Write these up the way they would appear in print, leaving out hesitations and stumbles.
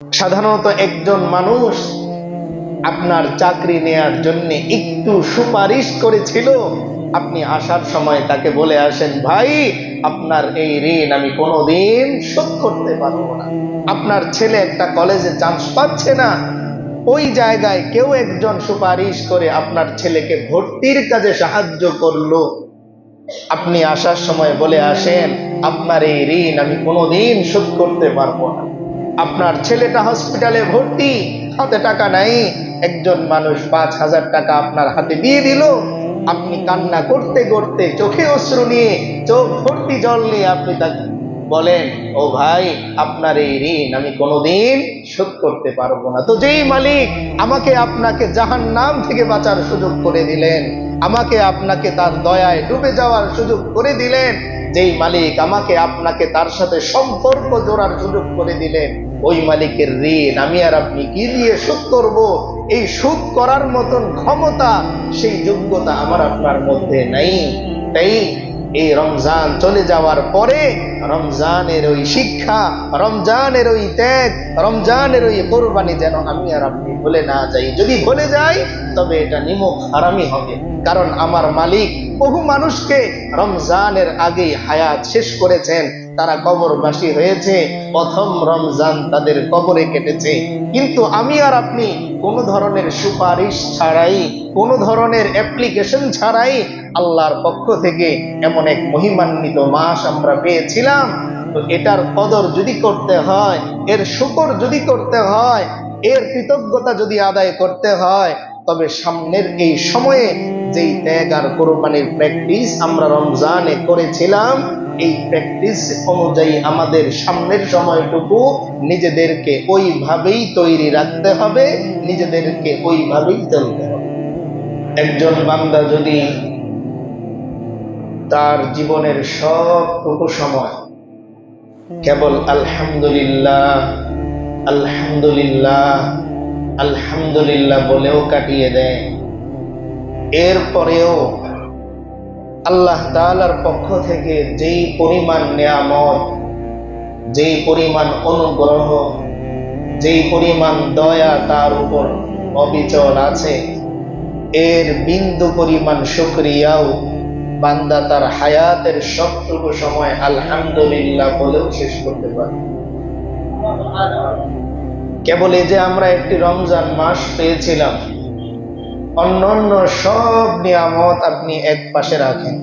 সাধারণত একজন মানুষ আপনার চাকরি নেয়ার জন্য একটু সুপারিশ করেছিল, আপনি আসার সময় তাকে বলে আসেন, ভাই আপনার এই ঋণ আমি কোনোদিন শোধ করতে পারবো না। আপনার ছেলে একটা কলেজে চান্স পাচ্ছে না, ওই জায়গায় কেউ একজন সুপারিশ করে আপনার ছেলেকে ভর্তির কাজে সাহায্য করলো, আপনি আসার সময় বলে আসেন, আপনার এই ঋণ আমি কোনোদিন শোধ করতে পারবো না। আপনার ছেলেটা হসপিটালে ভর্তি, হাতে টাকা নাই, একজন মানুষ 5,000 টাকা আপনার হাতে দিয়ে দিল, আপনি কান্না করতে করতে চোখে অশ্রু নিয়ে, চোখ ভর্তি জল নিয়ে আপনি তাকে বলেন, ও ভাই আপনার এই ঋণ আমি কোনোদিন শোধ করতে পারবো না। তো যেই মালিক আমাকে আপনাকে জাহান্নাম থেকে বাঁচার সুযোগ করে দিলেন, আমাকে আপনাকে তার দয়ায় ডুবে যাওয়ার সুযোগ করে দিলেন, যেই মালিক আমাকে আপনাকে তার সাথে সম্পর্ক জোড়ার সুযোগ করে দিলেন, ওই মালিকের ঋণ আমি আর আপনি কি দিয়ে শোধ করব? এই শোধ করার মতন ক্ষমতা, সেই যোগ্যতা আমার আপনার মধ্যে নাই। তাই এই রমজান চলে যাওয়ার পরে রমজানের ওই শিক্ষা, রমজানের ওই ত্যাগ, রমজানের ওই কোরবানি যেন আমি আর আপনি ভুলে না যাই। যদি ভুলে যাই তবে এটা নিমক হারামি হবে। কারণ আমার মালিক বহু মানুষকে রমজানের আগেই হায়াত শেষ করেছেন, তারা কবরবাসী হয়েছে, প্রথম রমজান তাদের কবরে কেটেছে। কিন্তু আমি আর আপনি কোনো ধরনের সুপারিশ ছাড়াই, কোনো ধরনের অ্যাপ্লিকেশন ছাড়াই আল্লাহর পক্ষ থেকে এমন এক মহিমান্বিত মাস আমরা পেয়েছিলাম। তো এটার কদর যদি করতে হয়, এর শুকর যদি করতে হয়, এর কৃতজ্ঞতা যদি আদায় করতে হয়, তবে সামনের এই সময়ে যেই ত্যাগ আর কোরবানির প্র্যাকটিস আমরা রমজানে করেছিলাম, এই প্র্যাকটিস অনুযায়ী আমাদের সামনের সময়টুকু নিজেদেরকে ওইভাবেই তৈরি রাখতে হবে, নিজেদেরকে ওইভাবেই চলতে হবে। একজন বান্দা যদি তার জীবনের সবটুকু সময় কেবল আলহামদুলিল্লাহ আলহামদুলিল্লাহ আলহামদুলিল্লাহ বলেও কাটিয়ে দেয়, এরপরেও আল্লাহ তাআলার পক্ষ থেকে যেই পরিমাণ নিয়ামত, যেই পরিমাণ অনুগ্রহ, যেই পরিমাণ দয়া তার উপর অবিচল আছে, এর বিন্দু পরিমাণ শুকরিয়াও বান্দা তার হায়াতের সবটুকু সময় আলহামদুলিল্লাহ বলেও শেষ করতে পারে। কেবল এই যে আমরা একটি রমজান মাস পেয়েছিলাম, অন্যান্য সব নিয়ামত আপনি এক পাশে রাখেন,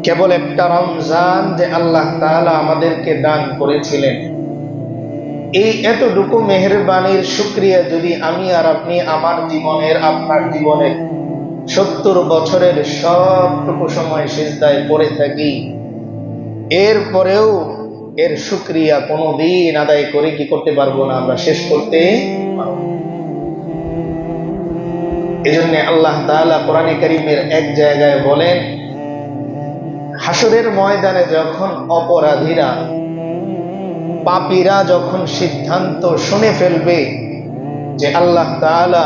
কেবল একটা রমজান যে আল্লাহ তাআলা আমাদেরকে দান করেছিলেন, এই এতটুকু মেহেরবানির শুকরিয়া যদি আমি আর আপনি আমার জীবনের, আপনার জীবনের 70 বছরের সবটুকু সময় সিজদায় পড়ে থাকি, এরপরেও এর শুকরিয়া কোনোদিন আদায় করে কি করতে পারবো না, আমরা শেষ করতে পারবো। এজন্য আল্লাহ তাআলা কোরআনে কারীমের এক জায়গায় বলেন, হাসরের ময়দানে যখন অপরাধীরা, পাপীরা যখন সিদ্ধান্ত শুনে ফেলবে যে আল্লাহ তাআলা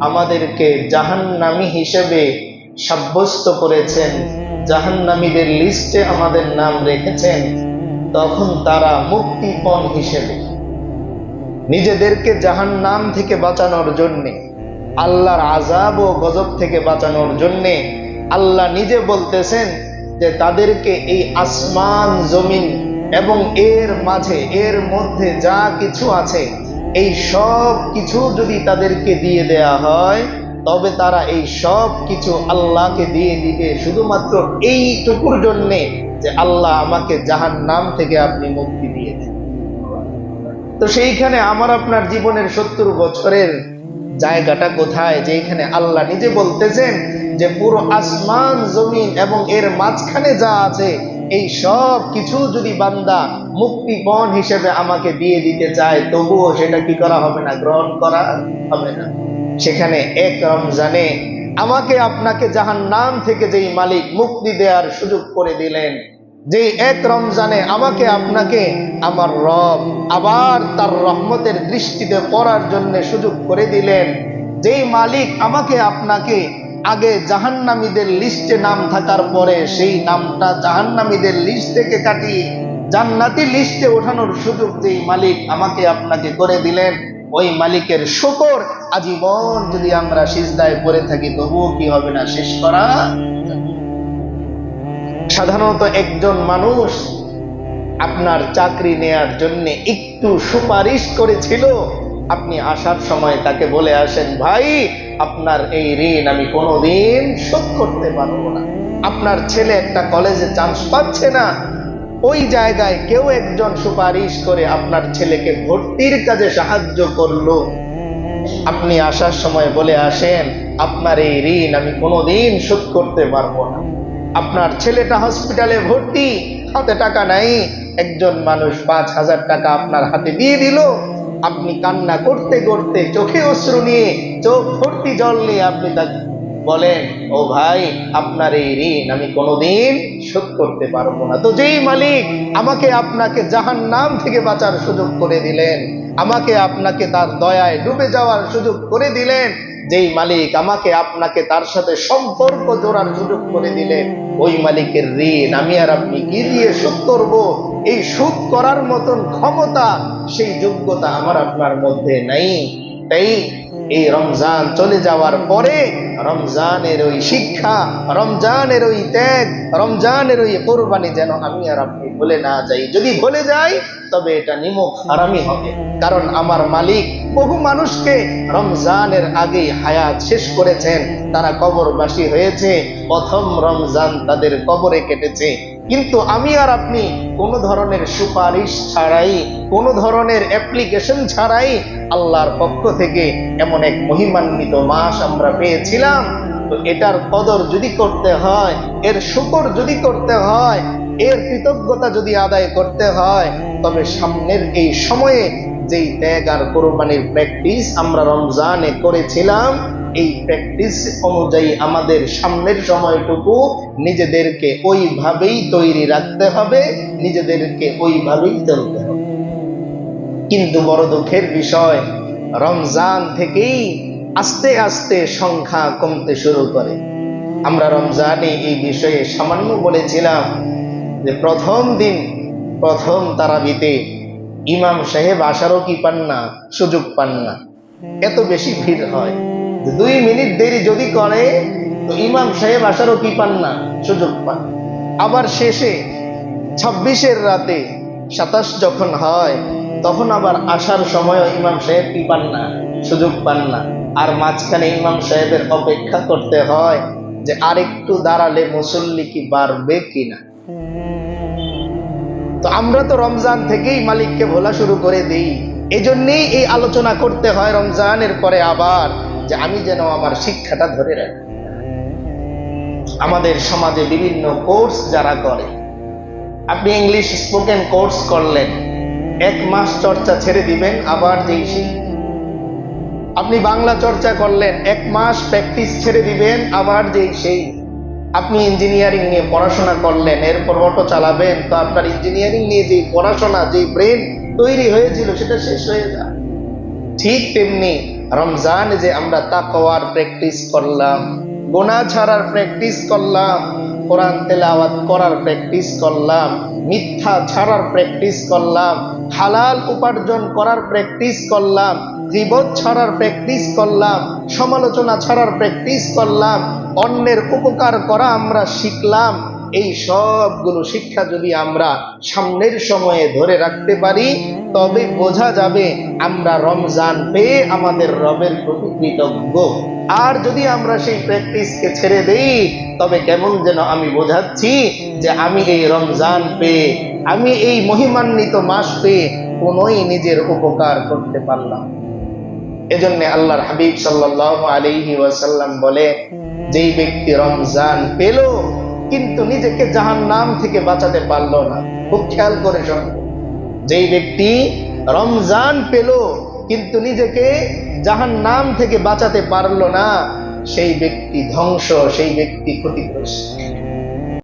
আমাদেরকে জাহান্নামী হিসেবে সাব্যস্ত করেছেন, জাহান্নামীদের লিস্টে আমাদের নাম রেখেছেন, তখন তারা মুক্তিপণ হিসেবে নিজেদেরকে জাহান্নাম থেকে বাঁচানোর জন্যে, আল্লাহর আযাব ও গজব থেকে বাঁচানোর জন্যে আল্লাহ নিজে বলতেছেন যে তাদেরকে এই আসমান জমিন এবং এর মাঝে, এর মধ্যে যা কিছু আছে, এই সব কিছু যদি তাদেরকে দিয়ে দেয়া হয়, তবে তারা এই সব কিছু আল্লাহকে দিয়ে দিবে শুধুমাত্র এইটুকুর জন্যে যে আল্লাহ আমাকে জাহান্নাম থেকে আপনি মুক্তি দিয়ে দেন। তো সেইখানে আমার আপনার জীবনের 70 বছরের জায়গাটা কোথায়, যে এখানে আল্লাহ নিজে বলতেছেন যে পুরো আসমান জমিন এবং এর মাঝখানে যা আছে, এই সব কিছু যদি বান্দা মুক্তিপণ হিসেবে আমাকে দিয়ে দিতে চায়, তবুও সেটা কি করা হবে না, গ্রহণ করা হবে না। সেখানে এক রমজানে আমাকে আপনাকে জাহান্নাম থেকে যেই মালিক মুক্তি দেওয়ার সুযোগ করে দিলেন, যেই এক রমজানে আমাকে আপনাকে আমার রব আবার তার রহমতের দৃষ্টিতে পড়ার জন্য সুযোগ করে দিলেন, যেই মালিক আমাকে আপনাকে আগে জাহান্নামীদের লিস্টে নাম থাকার পরে সেই নামটা জাহান্নামীদের লিস্ট থেকে কাটিয়ে জান্নাতি লিস্টে ওঠানোর সুযোগ যেই মালিক আমাকে আপনাকে করে দিলেন, ওই মালিকের শুকর আজীবন যদি আমরা সিজদায় পড়ে থাকি তবুও কি হবে না, শেষ করা। সাধারণত একজন মানুষ আপনার চাকরি নেয়ার জন্য একটু সুপারিশ করেছিল, আপনি আসার সময় তাকে বলে আসেন, ভাই আপনার এই ঋণ আমি কোনোদিন শোধ করতে পারবো না। আপনার ছেলে একটা কলেজে চান্স পাচ্ছে না, ওই জায়গায় কেউ একজন সুপারিশ করে আপনার ছেলেকে ভর্তির কাজে সাহায্য করলো, আপনি আসার সময় বলে আসেন, আপনার এই ঋণ আমি কোনোদিন শোধ করতে পারবো না। আপনার ছেলেটা হসপিটালে ভর্তি, হাতে টাকা নাই, একজন মানুষ 5,000 টাকা আপনার হাতে দিয়ে দিল, আপনি কান্না করতে করতে চোখে অশ্রু নিয়ে, চোখ ভর্তি জল নিয়ে আপনি তাকে বলেন, ও ভাই আপনার এই ঋণ আমি কোনোদিন শোধ করতে পারবো না। তো যেই মালিক আমাকে আপনাকে জাহান্নাম থেকে বাঁচার সুযোগ করে দিলেন, আমাকে আপনাকে তার দয়ায় ডুবে যাওয়ার সুযোগ করে দিলেন, যেই মালিক আমাকে আপনাকে তার সাথে সম্পর্ক জোড়ার সুযোগ করে দিলেন, ওই মালিকের ঋণ আমি আর আপনি কি দিয়ে শোধ করব? এই শোধ করার মতন ক্ষমতা, সেই যোগ্যতা আমার আপনার মধ্যে নাই। তাই এই রমজান চলে যাওয়ার পরে রমজানের ওই শিক্ষা, রমজানের ওই ত্যাগ, রমজানের ওই কোরবানি যেন আমি আর আপনি ভুলে না যাই। যদি ভুলে যাই তবে এটা নিমক হারামি হবে। কারণ আমার মালিক বহু মানুষকে রমজানের আগেই হায়াত শেষ করেছেন, তারা কবরবাসী হয়েছে, প্রথম রমজান তাদের কবরে কেটেছে। কিন্তু আমি আর আপনি কোনো ধরনের সুপারিশ ছাড়াই, কোনো ধরনের অ্যাপ্লিকেশন ছাড়াই আল্লাহর পক্ষ থেকে এমন এক মহিমান্বিত মাস আমরা পেয়েছিলাম। তো এটার কদর যদি করতে হয়, এর শুকর যদি করতে হয়, এর কৃতজ্ঞতা যদি আদায় করতে হয়, তবে সামনের এই সময়ে যেই ত্যাগ আর কোরবানির প্র্যাকটিস আমরা রমজানে করেছিলাম, এই প্র্যাকটিস অনুযায়ী আমাদের সামনের সময়টুকু নিজেদেরকে ওইভাবেই তৈরি রাখতে হবে, নিজেদেরকে ওইভাবেই চলতে হবে। কিন্তু বড় দুঃখের বিষয়, রমজান থেকেই আস্তে আস্তে সংখ্যা কমতে শুরু করে। আমরা রমজানে এই বিষয়ে সামান্য বলেছিলাম যে প্রথম দিন, প্রথম তারাবিতে ইমাম সাহেব আসারও কি পান না, সুযোগ পান না, এত বেশি ভিড় হয়। 2 মিনিট দেরি যদি করে তো ইমাম সাহেব আসারও কি পান না, সুযোগ পান। আবার শেষে 26-এর রাতে 27 যখন হয় তখন আবার আসার সময় ইমাম সাহেব কি পান না, সুযোগ পান না। আর মাঝখানে ইমাম সাহেবের অপেক্ষা করতে হয় যে আরেকটু দাঁড়ালে মুসল্লি কি বাড়বে কিনা। তো আমরা তো রমজান থেকেই মালিককে ভোলা শুরু করে দিই। এই জন্যেই এই আলোচনা করতে হয় রমজানের পরে আবার, যে আমি যেন আমার শিক্ষাটা ধরে রাখি। আমাদের সমাজে বিভিন্ন কোর্স যারা করে, আপনি ইংলিশ স্পোকেন কোর্স করলেন, 1 মাস চর্চা ছেড়ে দিবেন, আবার যেই সেই। আপনি বাংলা চর্চা করলেন, 1 মাস প্র্যাকটিস ছেড়ে দিবেন, আবার যেই সেই। আপনি ইঞ্জিনিয়ারিং নিয়ে পড়াশোনা করলেন, এরপর অটো চালাবেন, তো আপনার ইঞ্জিনিয়ারিং নিয়ে যে পড়াশোনা, যে ব্রেন তৈরি হয়েছিল সেটা শেষ হয়ে যায়। ঠিক তেমনি রমজানে যে আমরা তাকওয়ার প্র্যাকটিস করলাম, গুনাহ ছাড়ার প্র্যাকটিস করলাম, কোরআন তেলাওয়াত করার প্র্যাকটিস করলাম, মিথ্যা ছাড়ার প্র্যাকটিস করলাম, হালাল উপার্জন করার প্র্যাকটিস করলাম, গীবত ছাড়ার প্র্যাকটিস করলাম, সমালোচনা ছাড়ার প্র্যাকটিস করলাম, অন্যের উপকার করা আমরা শিখলাম। এই সবগুলো শিক্ষা যদি আমরা সামনের সময়ে ধরে রাখতে পারি তবে বোঝা যাবে আমরা রমজান পেয়ে আমাদের রবের প্রতি কৃতজ্ঞ। আর যদি আমরা সেই প্র্যাকটিসকে ছেড়ে দেই তবে কেমন যেন আমি বোঝাচ্ছি যে আমি এই রমজান পেয়ে, আমি এই মহিমান্বিত মাস পেয়ে কোনোই নিজের উপকার করতে পারলাম। এজন্য আল্লাহর হাবিব সাল্লাল্লাহু আলাইহি ওয়াসাল্লাম বলে, যেই ব্যক্তি রমজান পেল কিন্তু নিজেকে জাহান্নাম থেকে বাঁচাতে পারলো না, খুব খেয়াল করে শুনুন, যেই ব্যক্তি রমজান পেল কিন্তু নিজেকে জাহান্নাম থেকে বাঁচাতে পারলো না, সেই ব্যক্তি ধ্বংস, সেই ব্যক্তি ক্ষতিগ্রস্ত।